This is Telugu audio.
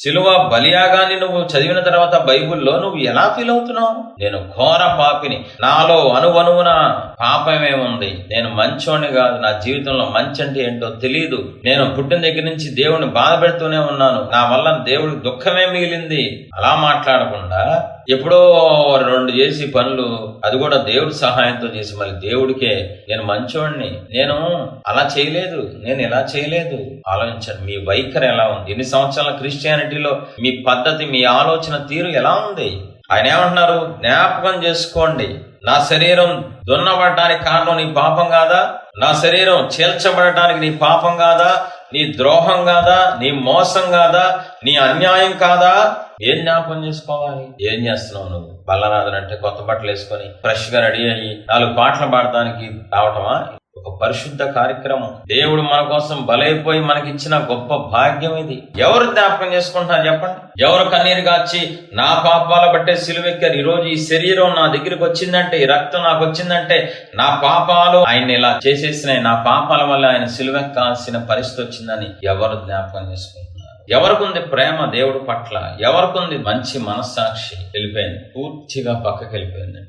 సిలువ బలియాగాన్ని నువ్వు చదివిన తర్వాత బైబిల్లో నువ్వు ఎలా ఫీల్ అవుతున్నావు? నేను ఘోర పాపిని, నాలో అణువణువున పాపమేముంది, నేను మంచోని కాదు, నా జీవితంలో మంచి అంటే ఏంటో తెలియదు, నేను పుట్టిన దగ్గర నుంచి దేవుడిని బాధ పెడుతూనే ఉన్నాను, నా వల్ల దేవుడికి దుఃఖమే మిగిలింది. అలా మాట్లాడకుండా ఎప్పుడో 2 చేసి పనులు, అది కూడా దేవుడి సహాయంతో చేసి మళ్ళీ దేవుడికే నేను మంచోడిని, నేను అలా చేయలేదు, నేను ఇలా చేయలేదు. ఆలోచించండి, మీ వైఖరి ఎలా ఉంది? ఎన్ని సంవత్సరాల క్రిస్టియానిటీలో మీ పద్ధతి, మీ ఆలోచన తీరు ఎలా ఉంది? ఆయన ఏమంటున్నారు? జ్ఞాపకం చేసుకోండి, నా శరీరం దున్నబడటానికి కారణం నీ పాపం కాదా? నా శరీరం చీల్చబడటానికి నీ పాపం కాదా? నీ ద్రోహం కాదా? నీ మోసం కాదా? నీ అన్యాయం కాదా? ఏం జ్ఞాపకం చేసుకోవాలి? ఏం చేస్తున్నావు నువ్వు? బల్లనాథన్ అంటే కొత్త బట్టలు వేసుకొని ఫ్రెష్ గా రెడీ అయ్యి 4 పాటలు పాడటానికి రావటమా? ఒక పరిశుద్ధ కార్యక్రమం. దేవుడు మన కోసం బలైపోయి మనకిచ్చిన గొప్ప భాగ్యం ఇది. ఎవరు జ్ఞాపకం చేసుకుంటున్నారు చెప్పండి? ఎవరు కన్నీరు కాచి నా పాపాల బట్టే సిలువెక్కారు, ఈరోజు ఈ శరీరం నా దగ్గరికి వచ్చిందంటే, ఈ రక్తం నాకు వచ్చిందంటే నా పాపాలు ఆయన ఇలా చేసేసినాయి, నా పాపాల వల్ల ఆయన సిలువెక్కాల్సిన పరిస్థితి వచ్చిందని ఎవరు జ్ఞాపకం చేసుకుంటున్నారు? ఎవరికుంది ప్రేమ దేవుడి పట్ల? ఎవరికుంది మంచి మనస్సాక్షి? వెళ్ళిపోయింది, పూర్తిగా పక్కకి వెళ్ళిపోయింది.